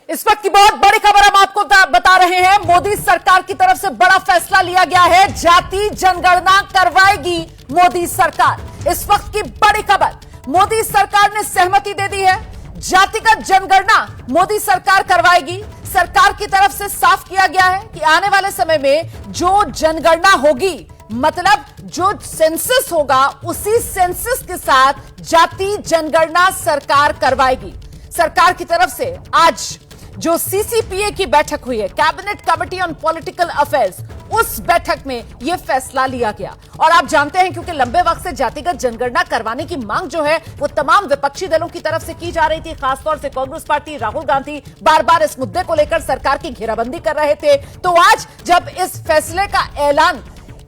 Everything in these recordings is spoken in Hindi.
इस वक्त की बहुत बड़ी खबर हम आपको बता रहे हैं। मोदी सरकार की तरफ से बड़ा फैसला लिया गया है। जाति जनगणना करवाएगी मोदी सरकार। इस वक्त की बड़ी खबर, मोदी सरकार ने सहमति दे दी है। जातिगत जनगणना मोदी सरकार करवाएगी। सरकार की तरफ से साफ किया गया है कि आने वाले समय में जो जनगणना होगी, मतलब जो सेंसस होगा, उसी सेंसस के साथ जाति जनगणना सरकार करवाएगी। सरकार की तरफ से आज जो सीसीपीए की बैठक हुई है, cabinet committee on political affairs, उस बैठक में यह फैसला लिया गया। और आप जानते हैं, क्योंकि लंबे वक्त से जातिगत जनगणना करवाने की मांग जो है वो तमाम विपक्षी दलों की तरफ से की जा रही थी। खासतौर से कांग्रेस पार्टी, राहुल गांधी बार बार इस मुद्दे को लेकर सरकार की घेराबंदी कर रहे थे। तो आज जब इस फैसले का ऐलान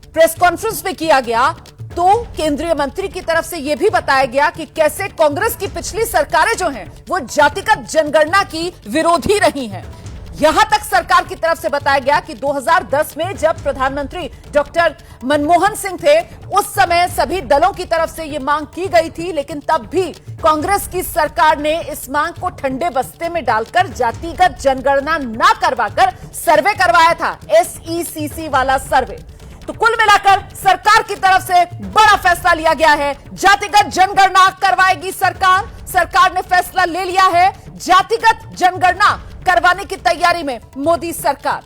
प्रेस कॉन्फ्रेंस में किया गया, तो केंद्रीय मंत्री की तरफ से यह भी बताया गया कि कैसे कांग्रेस की पिछली सरकारें जो हैं वो जातिगत जनगणना की विरोधी रही हैं। यहां तक सरकार की तरफ से बताया गया कि 2010 में जब प्रधानमंत्री डॉक्टर मनमोहन सिंह थे, उस समय सभी दलों की तरफ से यह मांग की गई थी, लेकिन तब भी कांग्रेस की सरकार ने इस मांग को ठंडे बस्ते में डालकर जातिगत जनगणना ना करवाकर सर्वे करवाया था, SECC वाला सर्वे। तो कुल मिलाकर सरकार की तरफ से बड़ा फैसला लिया गया है। जातिगत जनगणना करवाएगी सरकार। सरकार ने फैसला ले लिया है। जातिगत जनगणना करवाने की तैयारी में मोदी सरकार।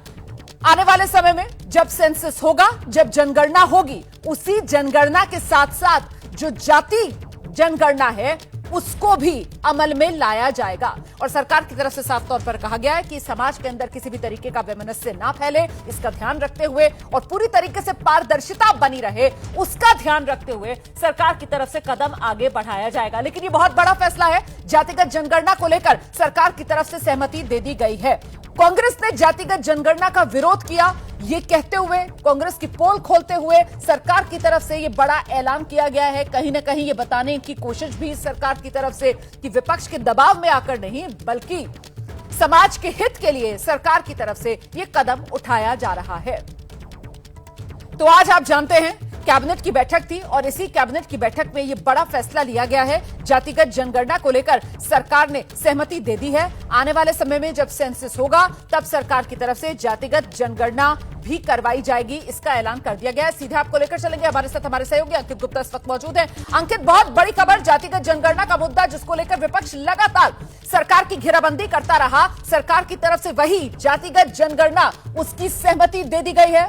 आने वाले समय में जब सेंसस होगा, जब जनगणना होगी, उसी जनगणना के साथ साथ जो जाति जनगणना है उसको भी अमल में लाया जाएगा। और सरकार की तरफ से साफ तौर पर कहा गया है कि समाज के अंदर किसी भी तरीके का वैमनस्य ना फैले, इसका ध्यान रखते हुए और पूरी तरीके से पारदर्शिता बनी रहे, उसका ध्यान रखते हुए सरकार की तरफ से कदम आगे बढ़ाया जाएगा। लेकिन ये बहुत बड़ा फैसला है। जातिगत जनगणना को लेकर सरकार की तरफ से सहमति दे दी गई है। कांग्रेस ने जातिगत जनगणना का विरोध किया, ये कहते हुए, कांग्रेस की पोल खोलते हुए सरकार की तरफ से ये बड़ा ऐलान किया गया है। कहीं ना कहीं ये बताने की कोशिश भी सरकार की तरफ से कि विपक्ष के दबाव में आकर नहीं, बल्कि समाज के हित के लिए सरकार की तरफ से ये कदम उठाया जा रहा है। तो आज आप जानते हैं कैबिनेट की बैठक थी और इसी कैबिनेट की बैठक में यह बड़ा फैसला लिया गया है। जातिगत जनगणना को लेकर सरकार ने सहमति दे दी है। आने वाले समय में जब सेंसस होगा, तब सरकार की तरफ से जातिगत जनगणना भी करवाई जाएगी, इसका ऐलान कर दिया गया है। सीधे आपको लेकर चलेंगे, हमारे साथ हमारे सहयोगी अंकित गुप्ता इस वक्त मौजूद हैं। अंकित, बहुत बड़ी खबर, जातिगत जनगणना का मुद्दा जिसको लेकर विपक्ष लगातार सरकार की घेराबंदी करता रहा, सरकार की तरफ से वही जातिगत जनगणना, उसकी सहमति दे दी गई है।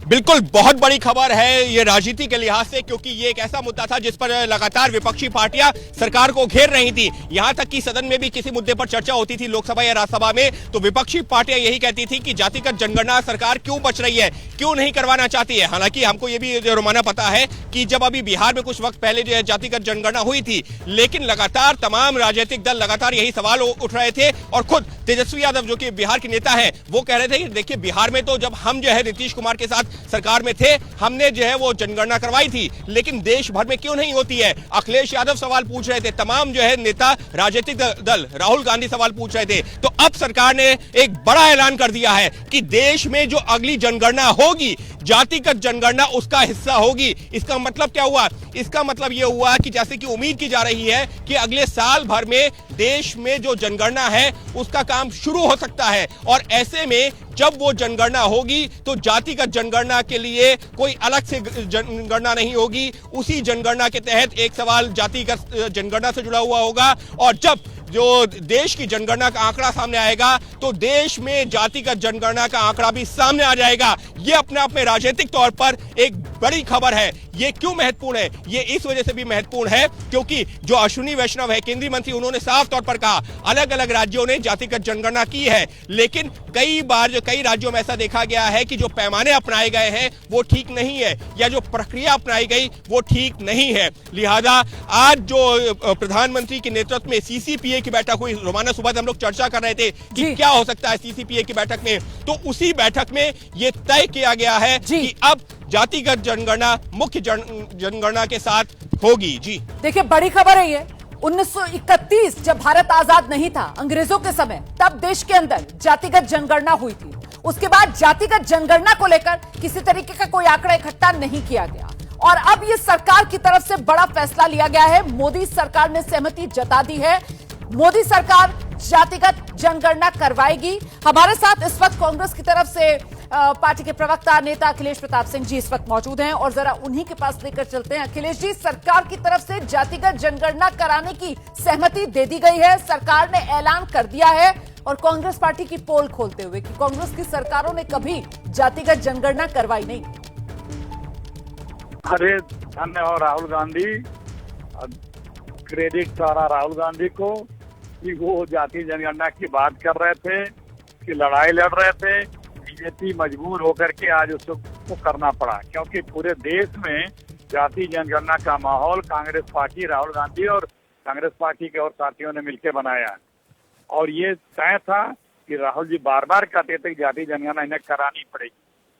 बिल्कुल बहुत बड़ी खबर है ये राजनीति के लिहाज से, क्योंकि ये एक ऐसा मुद्दा था जिस पर लगातार विपक्षी पार्टियां सरकार को घेर रही थी। यहां तक कि सदन में भी किसी मुद्दे पर चर्चा होती थी, लोकसभा या राज्यसभा में, तो विपक्षी पार्टियां यही कहती थी कि जातिगत जनगणना सरकार क्यों बच रही है, क्यों नहीं करवाना चाहती है। हालांकि हमको ये भी रोमाना पता है कि जब अभी बिहार में कुछ वक्त पहले जो है जातिगत जनगणना हुई थी, लेकिन लगातार तमाम राजनीतिक दल लगातार यही सवाल उठ रहे थे। और खुद तेजस्वी यादव जो कि बिहार के नेता है, वो कह रहे थे कि देखिए, बिहार में तो जब हम जो है नीतीश कुमार के साथ सरकार में थे, हमने जो है वो जनगणना करवाई थी, लेकिन देश भर में क्यों नहीं होती है। अखिलेश यादव सवाल पूछ रहे थे, तमाम जो है नेता राजनीतिक दल, राहुल गांधी सवाल पूछ रहे थे। तो अब सरकार ने एक बड़ा ऐलान कर दिया है कि देश में जो अगली जनगणना होगी, जातिगत जनगणना उसका हिस्सा होगी। इसका मतलब क्या हुआ? इसका मतलब यह हुआ कि जैसे कि उम्मीद की जा रही है कि अगले साल भर में देश में जो जनगणना है उसका काम शुरू हो सकता है। और ऐसे में जब वो जनगणना होगी तो जातिगत जनगणना के लिए कोई अलग से जनगणना नहीं होगी। उसी जनगणना के तहत एक सवाल जातिगत जनगणना से जुड़ा हुआ होगा, और जब जो देश की जनगणना का आंकड़ा सामने आएगा तो देश में जातिगत जनगणना का आंकड़ा भी सामने आ जाएगा। यह अपने आप में राजनीतिक तौर पर एक बड़ी खबर है। यह क्यों महत्वपूर्ण है? यह इस वजह से भी महत्वपूर्ण है क्योंकि जो अश्विनी वैष्णव है, केंद्रीय मंत्री, उन्होंने साफ तौर पर कहा अलग अलग राज्यों ने जातिगत जनगणना की है, लेकिन कई बार जो कई राज्यों में ऐसा देखा गया है कि जो पैमाने अपनाए गए हैं वो ठीक नहीं है, या जो प्रक्रिया अपनाई गई वो ठीक नहीं है। लिहाजा आज जो प्रधानमंत्री के नेतृत्व में सीसीपीए की बैठक हुई, रोमाना सुबह हम लोग चर्चा कर रहे थे कि क्या हो सकता है सीसीपीए की बैठक में, तो उसी बैठक में यह तय किया गया है कि अब जातिगत जनगणना मुख्य जनगणना के साथ होगी। जी देखिए, बड़ी खबर है ये। 1931 जब भारत आजाद नहीं था, अंग्रेजों के समय, तब देश के अंदर जातिगत जनगणना हुई थी। उसके बाद जातिगत जनगणना को लेकर किसी तरीके का कोई आंकड़ा इकट्ठा नहीं किया गया। और अब ये सरकार की तरफ से बड़ा फैसला लिया गया है। मोदी सरकार ने सहमति जता दी है। मोदी सरकार जातिगत जनगणना करवाएगी। हमारे साथ इस वक्त कांग्रेस की तरफ से पार्टी के प्रवक्ता नेता अखिलेश प्रताप सिंह जी इस वक्त मौजूद हैं और जरा उन्हीं के पास लेकर चलते हैं। अखिलेश जी, सरकार की तरफ से जातिगत जनगणना कराने की सहमति दे दी गई है। सरकार ने ऐलान कर दिया है और कांग्रेस पार्टी की पोल खोलते हुए कि कांग्रेस की सरकारों ने कभी जातिगत जनगणना करवाई नहीं। अरे धन्यवाद राहुल गांधी, क्रेडिट सारा राहुल गांधी को कि वो जाति जनगणना की बात कर रहे थे, कि लड़ाई लड़ रहे थे। बीजेपी मजबूर होकर के आज उसको करना पड़ा, क्योंकि पूरे देश में जाति जनगणना का माहौल कांग्रेस पार्टी, राहुल गांधी और कांग्रेस पार्टी के और साथियों ने मिलकर बनाया। और ये तय था कि राहुल जी बार बार कहते थे कि जाति जनगणना इन्हें करानी पड़ेगी,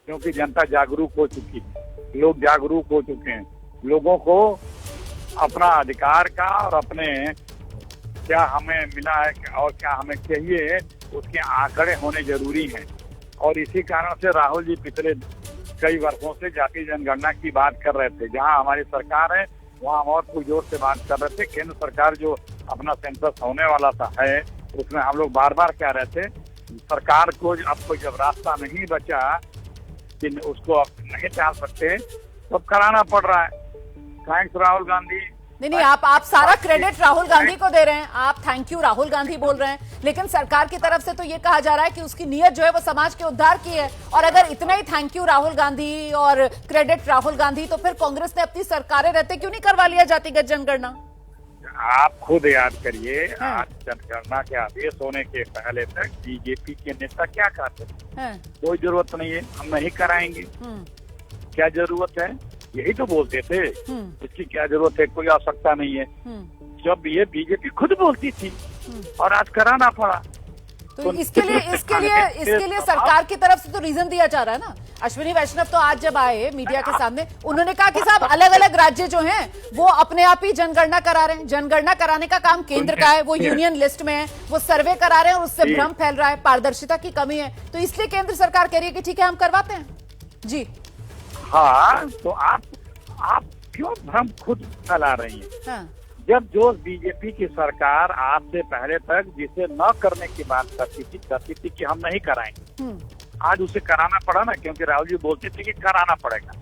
क्योंकि जनता जागरूक हो चुकी है, लोग जागरूक हो चुके हैं। लोगों को अपना अधिकार का और अपने क्या हमें मिला है और क्या हमें चाहिए उसके आंकड़े होने जरूरी हैं। और इसी कारण से राहुल जी पिछले कई वर्षों से जाति जनगणना की बात कर रहे थे। जहां हमारी सरकार है वहां हम और जोर से बात कर रहे थे। केंद्र सरकार जो अपना सेंसस होने वाला था है, उसमें हम लोग बार बार कह रहे थे सरकार को अब कोई जब रास्ता नहीं बचा कि उसको अब नहीं टाल सकते तो अब कराना पड़ रहा है। थैंक्स राहुल गांधी। नहीं, आप सारा क्रेडिट राहुल गांधी को दे रहे हैं। आप थैंक यू राहुल गांधी बोल रहे हैं, लेकिन सरकार की तरफ से तो ये कहा जा रहा है कि उसकी नीयत जो है वो समाज के उद्धार की है। और अगर इतना ही थैंक यू राहुल गांधी और क्रेडिट राहुल गांधी, तो फिर कांग्रेस ने अपनी सरकारें रहते क्यों नहीं करवा लिया जातिगत जनगणना? आप खुद याद करिए, आज जनगणना के आदेश होने के पहले तक बीजेपी के नेता क्या कहते थे? कोई जरूरत नहीं है, हम नहीं कराएंगे। क्या जरूरत है, यही तो बोलते थे। इसकी क्या जरूरत है, कोई आवश्यकता नहीं है। जब ये बीजेपी खुद बोलती थी और आज कराना पड़ा, तो इसके लिए सरकार की तरफ से तो रीजन दिया जा रहा है ना। अश्विनी वैष्णव तो आज जब आए मीडिया के सामने, उन्होंने कहा कि साहब अलग अलग राज्य जो हैं वो अपने आप ही जनगणना करा रहे हैं। जनगणना कराने का काम केंद्र का है, वो यूनियन लिस्ट में है, वो सर्वे करा रहे हैं और उससे भ्रम फैल रहा है, पारदर्शिता की कमी है। तो इसलिए केंद्र सरकार कह रही है कि ठीक है हम करवाते हैं जी। हाँ, तो आप क्यों भ्रम खुद फैला रही हैं? हाँ। जब जो बीजेपी की सरकार आज से पहले तक जिसे न करने की बात करती थी कि हम नहीं कराएंगे, आज उसे कराना पड़ा ना, क्योंकि राहुल जी बोलते थे कि कराना पड़ेगा,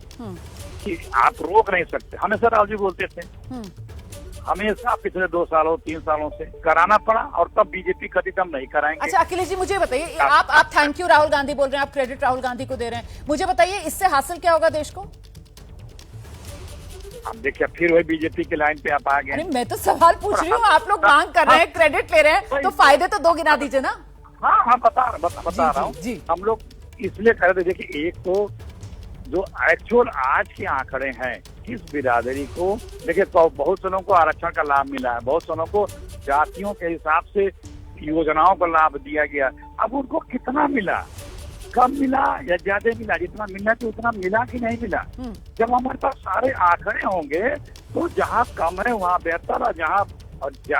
कि आप रोक नहीं सकते। हमेशा राहुल जी बोलते थे, हमेशा पिछले 2 सालों 3 सालों से कराना पड़ा, और तब बीजेपी कभी हम नहीं कराएंगे। अच्छा अखिलेश जी, मुझे बताइए, आप थैंक यू राहुल गांधी बोल रहे हैं, आप क्रेडिट राहुल गांधी को दे रहे हैं, मुझे बताइए इससे हासिल क्या होगा देश को? अब देखिए फिर वही बीजेपी की लाइन पे आप आ गए। अरे मैं तो सवाल पूछ रही हूँ, आप लोग मांग कर रहे हैं, क्रेडिट ले रहे हैं, तो फायदे तो 2 गिना दीजिए ना। हाँ, बता रहा हूँ। हम लोग इसलिए कर रहे थे, देखिए एक तो जो एक्चुअल आज के आंकड़े हैं किस बिरादरी को, देखिए बहुत से लोगों को आरक्षण का लाभ मिला है, बहुत से लोगों को जातियों के हिसाब से योजनाओं का लाभ दिया गया। अब उनको कितना मिला, कम मिला या ज्यादा मिला? जितना मिलना चाहिए उतना मिला कि नहीं मिला? जब हमारे पास सारे आंकड़े होंगे तो जहाँ कम है वहाँ बेहतर है, जहाँ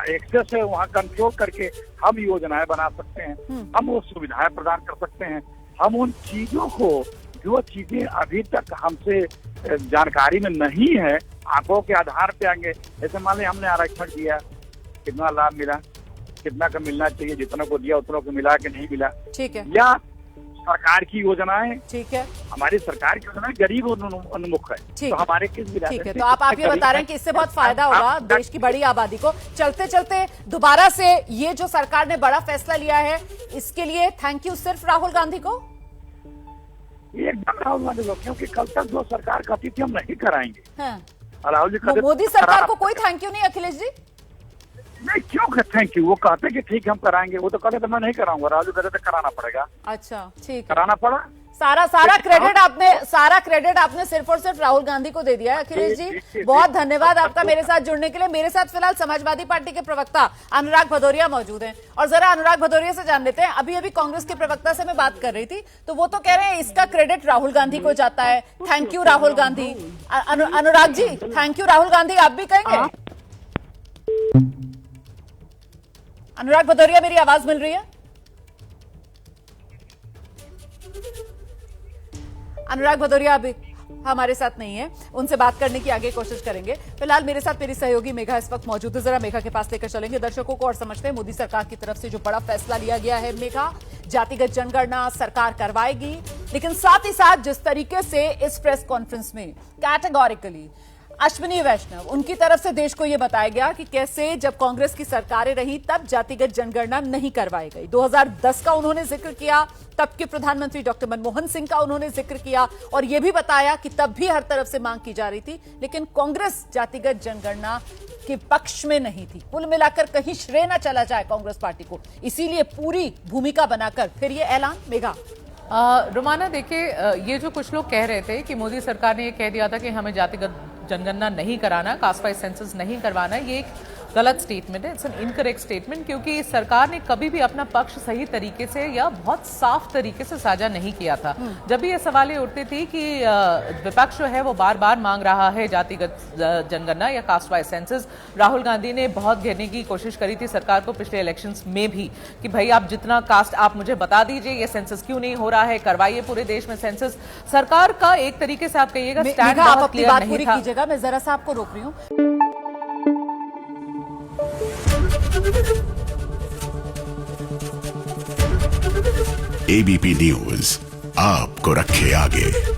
एक्सेस है वहाँ कंट्रोल करके हम योजनाएं बना सकते हैं, हम वो सुविधाएं प्रदान कर सकते हैं। हम उन चीजों को, जो चीजें अभी तक हमसे जानकारी में नहीं है, आंकड़ों के आधार पे आएंगे। जैसे मान लिया हमने आरक्षण दिया, कितना लाभ मिला, कितना का मिलना चाहिए, जितना को दिया उतना को मिला कि नहीं मिला, ठीक है। या सरकार की योजनाएं, ठीक है, हमारी सरकार की योजनाएं गरीब उन्मुख है, तो हमारे किस बिरादरी? ठीक है, तो आप ये बता रहे हैं कि इससे बहुत फायदा होगा देश की बड़ी आबादी को। चलते चलते दोबारा से ये जो सरकार ने बड़ा फैसला लिया है, इसके लिए थैंक यू सिर्फ राहुल गांधी को? एकदम राहुल गांधी को, क्योंकि कल तक जो सरकार कहती थी हम नहीं कराएंगे, राहुल जी मोदी सरकार को कोई थैंक यू नहीं अखिलेश जी? नहीं, क्यों थैंक यू? वो कहते कि ठीक हम कराएंगे, वो तो कहते मैं नहीं कराऊंगा, राजू कहते थे कराना पड़ेगा। अच्छा ठीक, कराना पड़ा। सारा क्रेडिट आपने सिर्फ और सिर्फ राहुल गांधी को दे दिया है। अखिलेश जी बहुत धन्यवाद आपका मेरे साथ जुड़ने के लिए। मेरे साथ फिलहाल समाजवादी पार्टी के प्रवक्ता अनुराग भदौरिया मौजूद हैं और जरा अनुराग भदौरिया से जान लेते हैं। अभी कांग्रेस के प्रवक्ता से मैं बात कर रही थी तो वो तो कह रहे हैं इसका क्रेडिट राहुल गांधी को जाता है। Thank you Rahul Gandhi. Anurag ji thank you Rahul Gandhi आप भी कहेंगे? अनुराग भदौरिया मेरी आवाज मिल रही है? अनुराग भदौरिया अभी हमारे साथ नहीं है, उनसे बात करने की आगे कोशिश करेंगे। फिलहाल मेरे साथ मेरी सहयोगी मेघा इस वक्त मौजूद है, जरा मेघा के पास लेकर चलेंगे दर्शकों को और समझते हैं मोदी सरकार की तरफ से जो बड़ा फैसला लिया गया है। मेघा, जातिगत जनगणना सरकार करवाएगी, लेकिन साथ ही साथ जिस तरीके से इस प्रेस कॉन्फ्रेंस में कैटेगोरिकली अश्विनी वैष्णव उनकी तरफ से देश को यह बताया गया कि कैसे जब कांग्रेस की सरकारें रही तब जातिगत जनगणना नहीं करवाई गई। 2010 का उन्होंने जिक्र किया, तब के प्रधानमंत्री डॉक्टर मनमोहन सिंह का उन्होंने जिक्र किया और यह भी बताया कि तब भी हर तरफ से मांग की जा रही थी, लेकिन कांग्रेस जातिगत जनगणना के पक्ष में नहीं थी। कुल मिलाकर कहीं श्रेय न चला जाए कांग्रेस पार्टी को, इसीलिए पूरी भूमिका बनाकर फिर यह ऐलान। मेघा, रुमाना, देखिए, ये जो कुछ लोग कह रहे थे कि मोदी सरकार ने ये कह दिया था कि हमें जातिगत जनगणना नहीं कराना, कास्ट वाइज सेंसस नहीं करवाना, ये एक गलत स्टेटमेंट है। इट्स एन इनकरेक्ट स्टेटमेंट, क्योंकि सरकार ने कभी भी अपना पक्ष सही तरीके से या बहुत साफ तरीके से साझा नहीं किया था। जब भी ये सवालें उठते थे कि विपक्ष जो है वो बार बार मांग रहा है जातिगत जनगणना या caste wise census, Rahul Gandhi ने बहुत घेरने की कोशिश करी थी सरकार को पिछले इलेक्शंस में भी कि भाई आप जितना कास्ट आप मुझे बता दीजिए, ये सेंसस क्यों नहीं हो रहा है, करवाइए पूरे देश में सेंसस। सरकार का एक तरीके से आप कहिएगा स्टैंड बहुत क्लियर नहीं था। मैं जरा सा आपको रोक रही हूं। एबीपी न्यूज आपको रखे आगे।